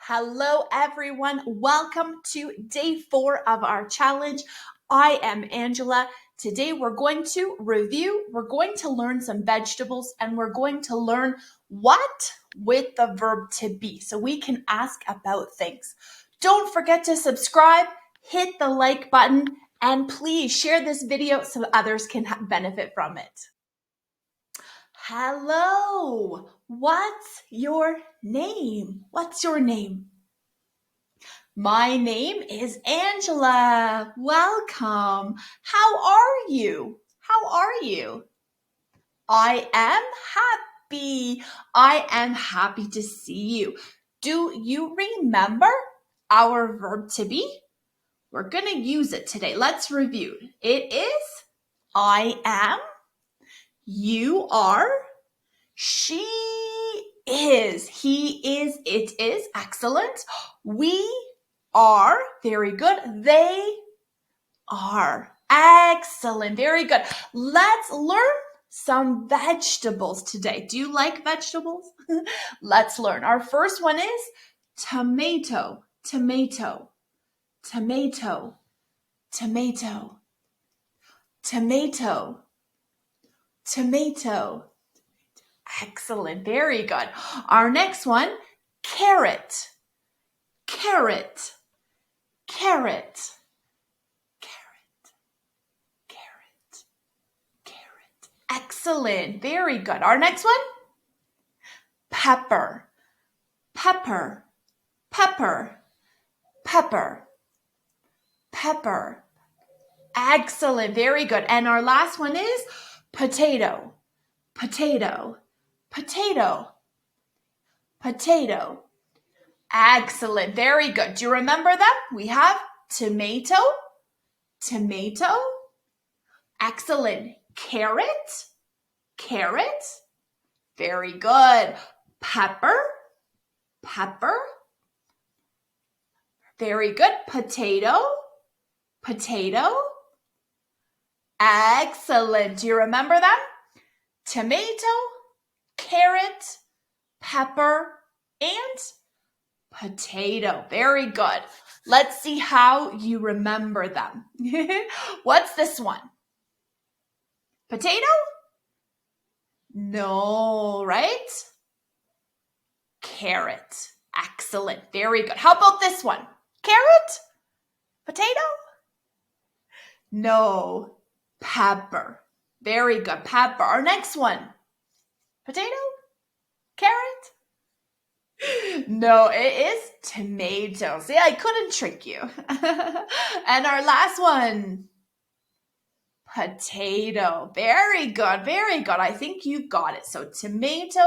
Hello, everyone. Welcome to day 4 of our challenge. I am Angela. Today we're going to review, we're going to learn some vegetables, and we're going to learn what with the verb to be so we can ask about things. Don't forget to subscribe, hit the like button, and please share this video so others can benefit from it. Hello, what's your name? What's your name? My name is Angela. Welcome. How are you? How are you? I am happy. I am happy to see you. Do you remember our verb to be? We're going to use it today. Let's review. It is I am, you are, she is, he is, it is. Excellent. We are. Very good. They are. Excellent. Very good. Let's learn some vegetables today. Do you like vegetables? Let's learn. Our first one is tomato, tomato, tomato, tomato, tomato, tomato. Excellent. Very good. Our next one, carrot, carrot, carrot, carrot, carrot, carrot. Excellent. Very good. Our next one, pepper, pepper, pepper, pepper, pepper. Excellent. Very good. And our last one is potato, potato, potato, potato. Excellent. Very good. Do you remember them? We have tomato, tomato. Excellent. Carrot, carrot. Very good. Pepper, pepper. Very good. Potato, potato. Excellent. Do you remember them? Tomato, carrot, pepper, and potato. Very good. Let's see how you remember them. What's this one? Potato? No, right? Carrot. Excellent. Very good. How about this one? Carrot? Potato? No. Pepper. Very good. Pepper. Our next one. Potato? Carrot? No, it is tomato. See, I couldn't trick you. And our last one. Potato. Very good. Very good. I think you got it. So tomato,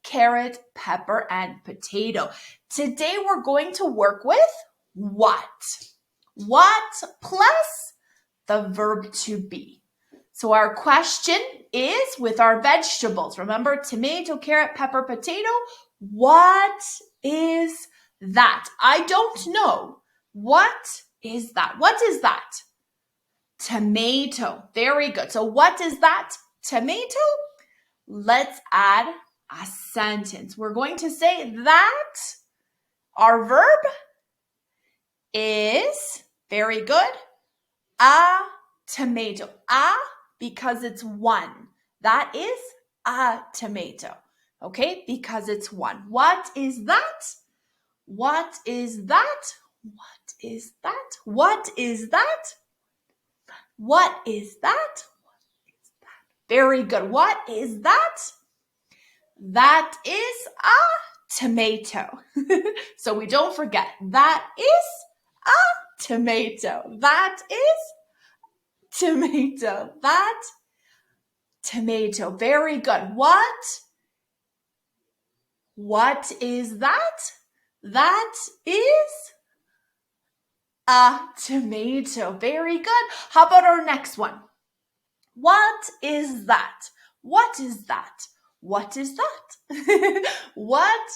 carrot, pepper, and potato. Today we're going to work with what? What plus the verb to be. So our question is with our vegetables. Remember, tomato, carrot, pepper, potato. What is that? I don't know. What is that? What is that? Tomato. Very good. So what is that? Tomato? Let's add a sentence. We're going to say that our verb is, very good, a tomato. A because it's one. That is a tomato. Okay, because it's one. What is that? What is that? What is that? What is that? What is that? What is that? Very good. What is that? That is a tomato. So we don't forget. That is a tomato. That is tomato. That tomato. Very good. What is that? That is a tomato. Very good. How about our next one? What is that? What is that? What is that? What?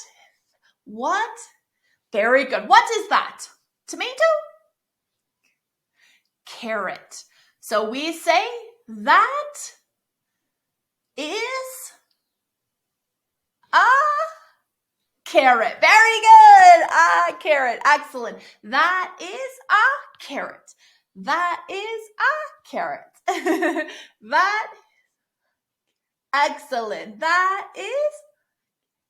Very good. What is that? Tomato? Carrot. So we say that is a carrot. Very good. A carrot. Excellent. That is a carrot. That is a carrot. Excellent. That is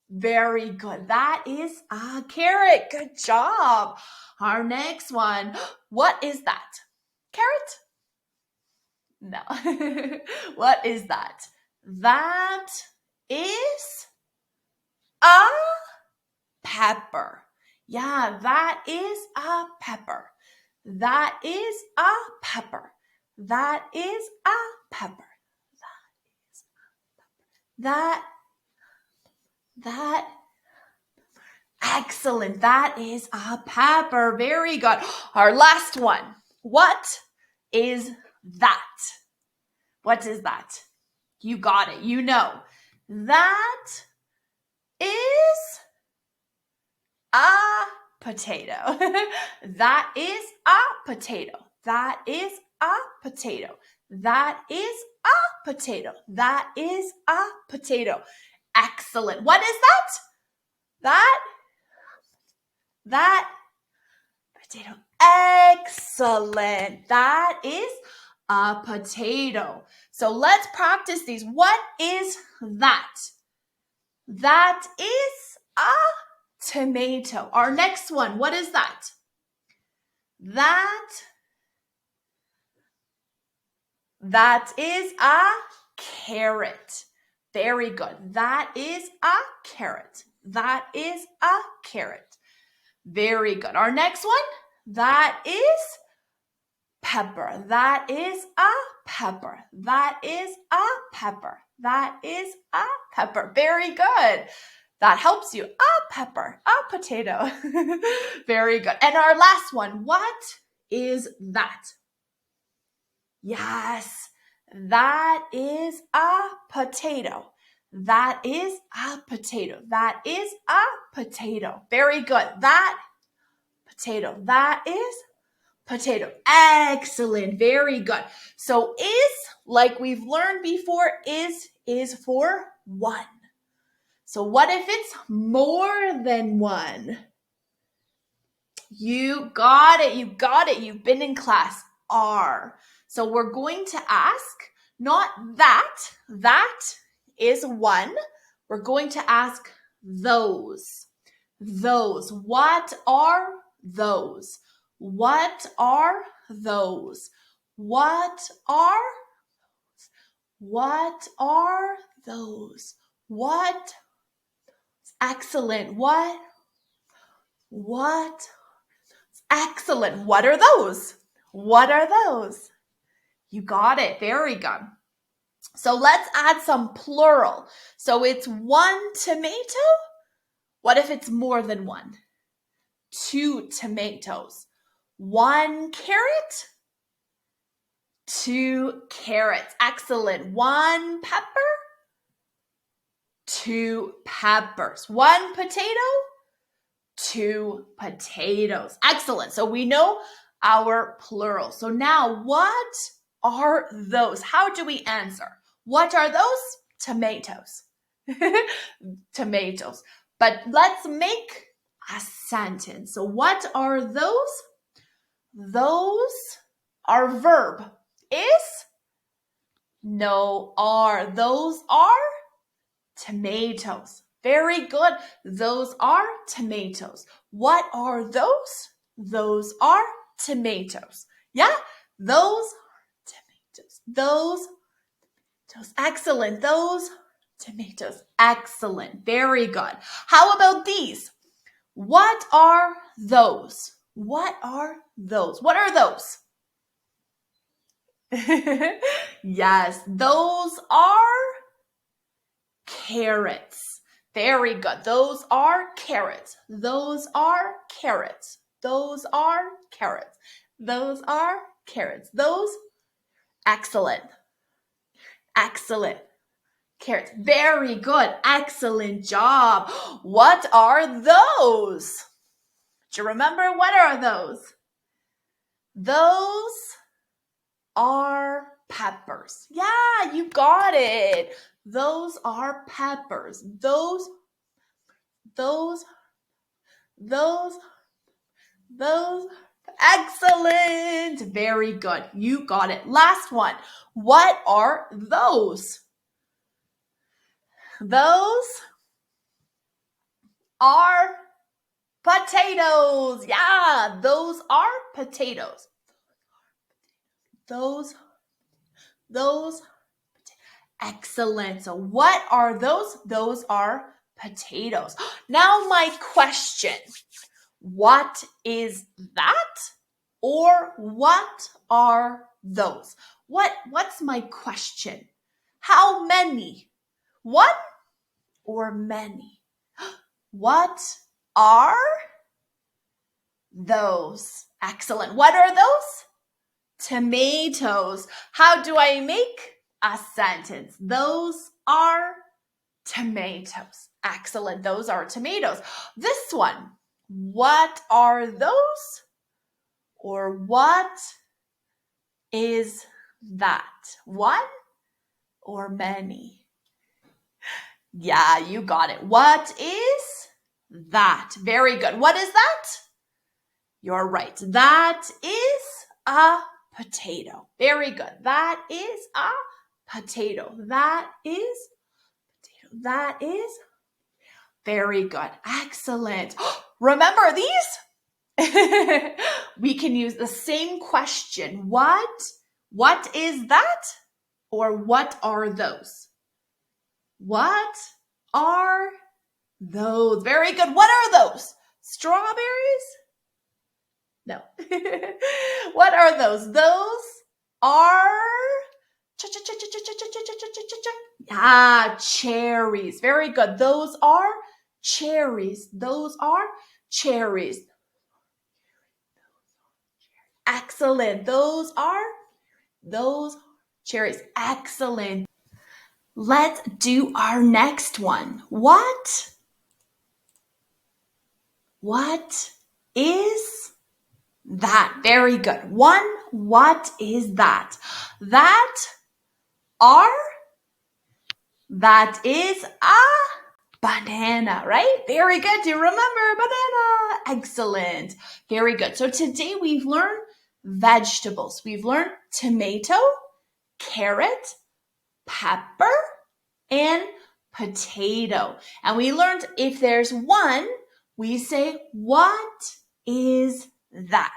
very good. That is a carrot. Good job. Our next one. What is that? Carrot? No. What is that? That is a pepper. Yeah, that is a pepper. That is a pepper. That is a pepper. That excellent. That is a pepper. Very good. Our last one. What is that? What is that? You got it. You know. That is a potato. That is a potato. That is a potato. That is a potato. That is a potato. Excellent. What is that? That potato. Excellent. That is a potato. So let's practice these. What is that? That is a tomato. Our next one, what is that? That is a carrot. Very good. That is a carrot. That is a carrot. Very good. Our next one, that is pepper. That is a pepper. That is a pepper. That is a pepper. Very good. That helps you. A pepper, a potato. Very good. And our last one, what is that? Yes, that is a potato. That is a potato. That is a potato. Very good. That potato. That is potato. Excellent. Very good. So is, like we've learned before, is for one. So what if it's more than one? You got it. You got it. You've been in class. Are. So we're going to ask, not that. That is one. We're going to ask those. Those. What are those? What are those? What are those? What? Excellent. What? Excellent. What are those? What are those? You got it. Very good. So let's add some plural. So it's one tomato. What if it's more than one? Two tomatoes. One carrot. Two carrots. Excellent. One pepper. Two peppers. One potato. Two potatoes. Excellent. So we know our plural. So now what are those? How do we answer? What are those? Tomatoes. Tomatoes. But let's make a sentence. So what are those? Those are verb. Is? No, are. Those are tomatoes. Very good. Those are tomatoes. What are those? Those are tomatoes. Yeah, those are tomatoes. Those tomatoes. Excellent. Those tomatoes. Excellent. Very good. How about these? What are those? What are those? What are those? Yes, those are carrots. Very good. Those are carrots. Those are carrots. Those are carrots. Those are carrots. Those, excellent. Excellent. Carrots. Very good. Excellent job. What are those? Do you remember? What are those? Those are peppers. Yeah, you got it. Those are peppers. Those Those. Excellent. Very good. You got it. Last one. What are those? Those are potatoes. Yeah, those are potatoes. Those. Excellent. So what are those? Those are potatoes. Now my question. What is that? Or what are those? What's my question? How many? One or many? What are those? Excellent. What are those? Tomatoes. How do I make a sentence? Those are tomatoes. Excellent. Those are tomatoes. This one. What are those? Or what is that? One or many? Yeah, you got it. What is that? Very good. What is that? You're right. That is a potato. Very good. That is a potato. That is potato. That is very good. Excellent. Remember these? We can use the same question. What is that? Or what are those? What are those? Very good. What are those? Strawberries? No. What are those? Those are cherries. Very good. Those are cherries. Those are cherries. Excellent. Those cherries. Excellent. Let's do our next one. What is that? Very good. One, what is that? That is a banana, right? Very good. Do you remember banana? Excellent. Very good. So today we've learned vegetables. We've learned tomato, carrot, pepper, and potato. And we learned if there's one, we say, what is that?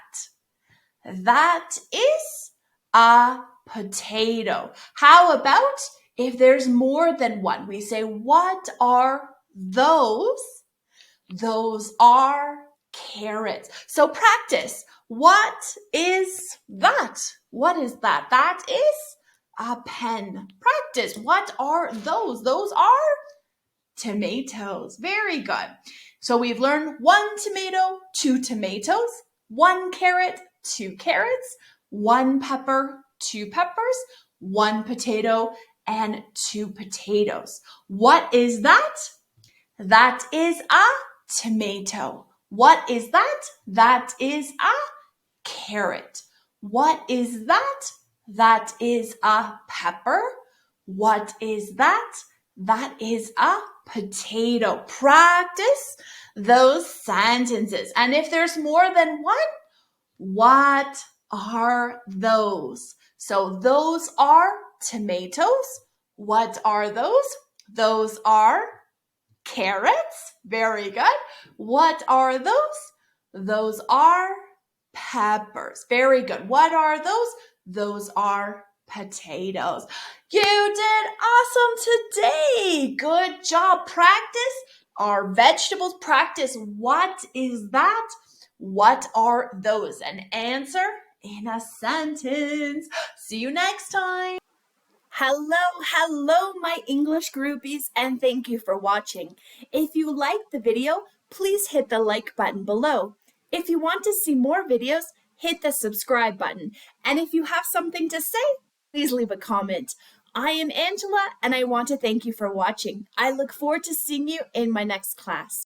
That is a potato. How about if there's more than one? We say, what are those? Those are carrots. So practice. What is that? What is that? That is a pen. Practice. What are those? Those are tomatoes. Very good. So we've learned one tomato, two tomatoes, one carrot, two carrots, one pepper, two peppers, one potato, and two potatoes. What is that? That is a tomato. What is that? That is a carrot. What is that? That is a pepper. What is that? That is a potato. Practice those sentences. And if there's more than one, what are those? So those are tomatoes. What are those? Those are carrots. Very good. What are those? Those are peppers. Very good. What are those? Those are potatoes. You did awesome today. Good job. Practice our vegetables. Practice what is that? What are those? And answer in a sentence. See you next time. Hello, my English groupies, and thank you for watching. If you liked the video, please hit the like button below. If you want to see more videos, hit the subscribe button. And if you have something to say, please leave a comment. I am Angela, and I want to thank you for watching. I look forward to seeing you in my next class.